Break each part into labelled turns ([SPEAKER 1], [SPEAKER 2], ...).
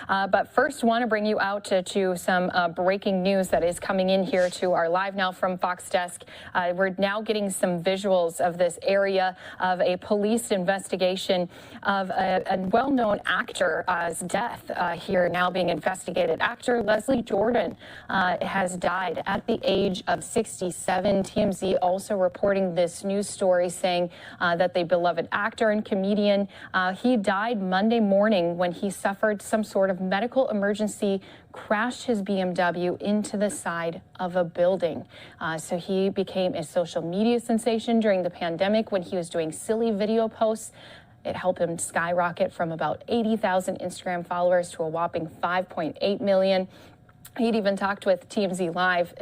[SPEAKER 1] But first, want to bring you out to some breaking news that is coming in here to our Live Now from Fox desk. We're now getting some visuals of this area of a police investigation of a well-known actor's death here now being investigated. Actor Leslie Jordan has died at the age of 67. TMZ also reporting this news story saying that the beloved actor and comedian, he died Monday morning when he suffered some sort of medical emergency, crashed his BMW into the side of a building. So he became a social media sensation during the pandemic when he was doing silly video posts. It helped him skyrocket from about 80,000 Instagram followers to a whopping 5.8 million. He'd even talked with TMZ Live,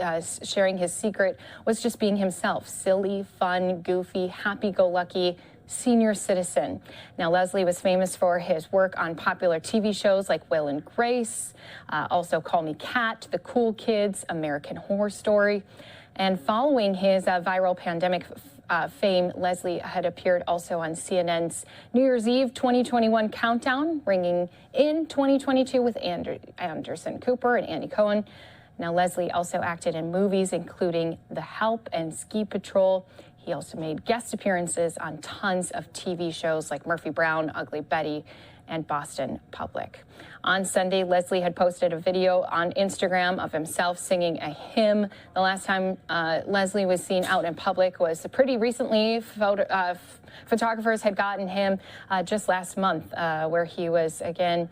[SPEAKER 1] sharing his secret was just being himself, silly, fun, goofy, happy-go-lucky, senior citizen. Now, Leslie was famous for his work on popular TV shows like Will and Grace, also Call Me Kat, The Cool Kids, American Horror Story. And following his viral pandemic fame, Leslie had appeared also on CNN's New Year's Eve 2021 countdown, ringing in 2022 with Anderson Cooper and Andy Cohen. Now, Leslie also acted in movies including The Help and Ski Patrol. He also made guest appearances on tons of TV shows like Murphy Brown, Ugly Betty, and Boston Public. On Sunday, Leslie had posted a video on Instagram of himself singing a hymn. The last time Leslie was seen out in public was pretty recently. Photographers had gotten him just last month, where he was, again,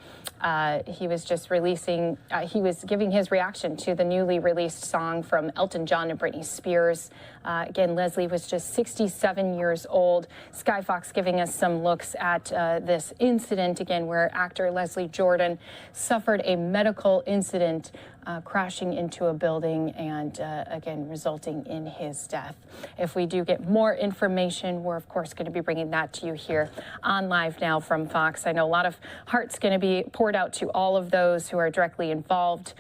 [SPEAKER 1] he was just releasing, he was giving his reaction to the newly released song from Elton John and Britney Spears. Again, Leslie was just 67 years old. Sky Fox giving us some looks at this incident, again, where actor Leslie Jordan suffered a medical incident crashing into a building and, again, resulting in his death. If we do get more information, we're, of course, going to be bringing that to you here on Live Now from Fox. I know a lot of heart's going to be poured out to all of those who are directly involved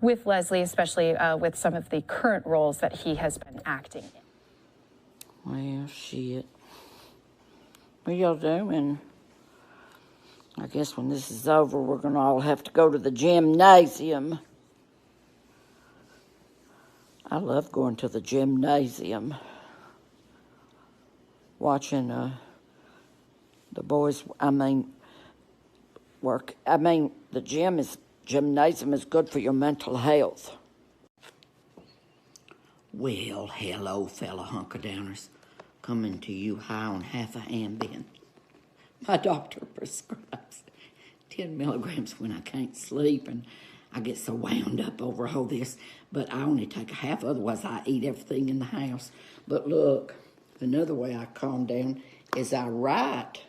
[SPEAKER 1] with Leslie, especially with some of the current roles that he has been acting in.
[SPEAKER 2] Well, shit. What y'all doing? I guess when this is over, we're going to all have to go to the gymnasium. I love going to the gymnasium. Watching the boys, work. The gymnasium is good for your mental health. Well, hello, fellow hunker-downers. Coming to you high on half a Ambien. My doctor prescribes 10 milligrams when I can't sleep, and I get so wound up over all this, but I only take a half, otherwise I eat everything in the house. But look, another way I calm down is I write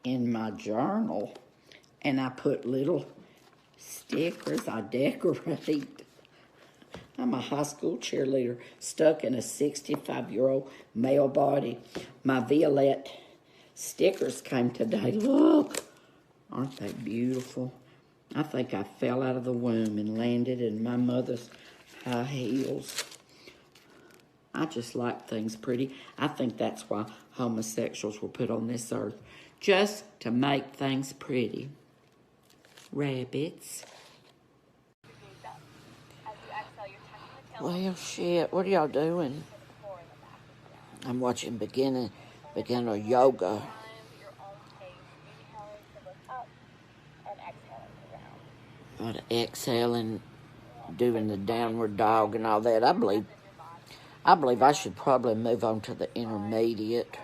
[SPEAKER 2] in my journal, and I put little stickers I decorate. I'm a high school cheerleader stuck in a 65-year-old male body. My Violette stickers came today. Look, aren't they beautiful? I think I fell out of the womb and landed in my mother's high heels. I just like things pretty. I think that's why homosexuals were put on this earth, just to make things pretty. Rabbits. Well, shit, what are y'all doing? I'm watching beginner yoga. What, exhaling, doing the downward dog and all that. I believe I should probably move on to the intermediate.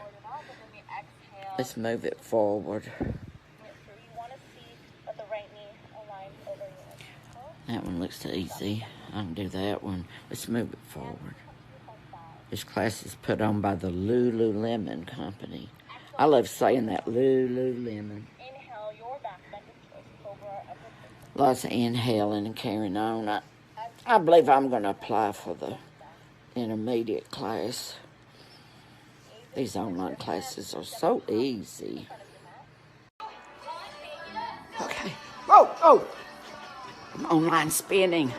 [SPEAKER 2] Let's move it forward. That one looks easy. I can do that one. Let's move it forward. This class is put on by the Lululemon company. I love saying that, Lululemon. Lots of inhaling and carrying on. I believe I'm going to apply for the intermediate class. These online classes are so easy. Okay. Oh! I'm online spinning.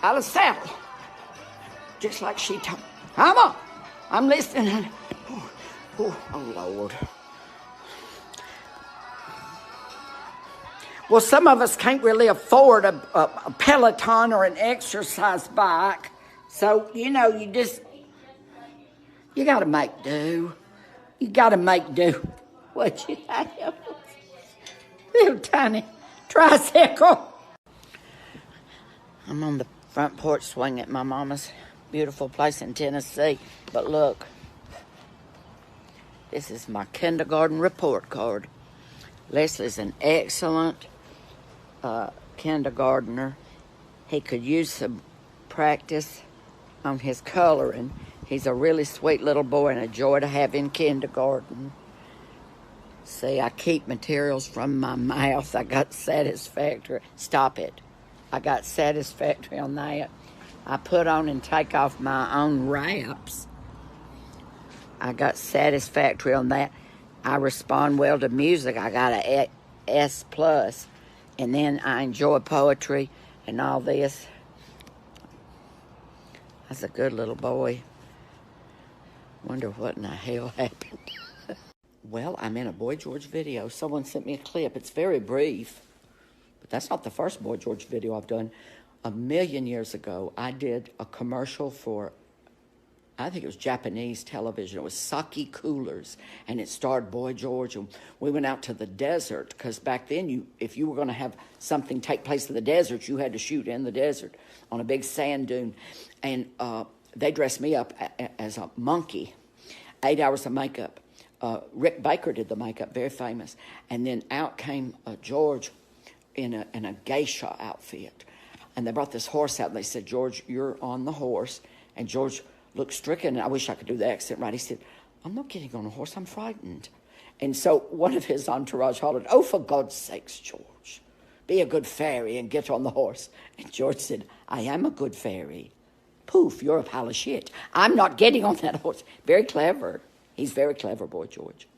[SPEAKER 2] Out of saddle. Just like she told me. I'm listening. Oh, Lord. Well, some of us can't really afford a Peloton or an exercise bike. So, you know, you got to make do. You got to make do. What you have? Little tiny tricycle. I'm on the front porch swing at my mama's beautiful place in Tennessee. But look, this is my kindergarten report card. Leslie's an excellent kindergartner. He could use some practice on his coloring. He's a really sweet little boy and a joy to have in kindergarten. See, I keep materials from my mouth. I got satisfactory. Stop it. I got satisfactory on that. I put on and take off my own wraps. I got satisfactory on that. I respond well to music. I got a S+. And then I enjoy poetry and all this. That's a good little boy. Wonder what in the hell happened. Well, I'm in a Boy George video. Someone sent me a clip. It's very brief, but that's not the first Boy George video I've done. A million years ago, I did a commercial for, I think it was Japanese television. It was sake coolers, and it starred Boy George. And we went out to the desert, because back then, if you were going to have something take place in the desert, you had to shoot in the desert on a big sand dune. And they dressed me up as a monkey, 8 hours of makeup. Rick Baker did the makeup, very famous. And then out came George in a geisha outfit. And they brought this horse out, and they said, "George, you're on the horse." And George looked stricken, and I wish I could do the accent right. He said, "I'm not getting on a horse, I'm frightened." And so one of his entourage hollered, "Oh, for God's sakes, George, be a good fairy and get on the horse." And George said, "I am a good fairy." Poof, you're a pile of shit. I'm not getting on that horse. Very clever. He's very clever, Boy George.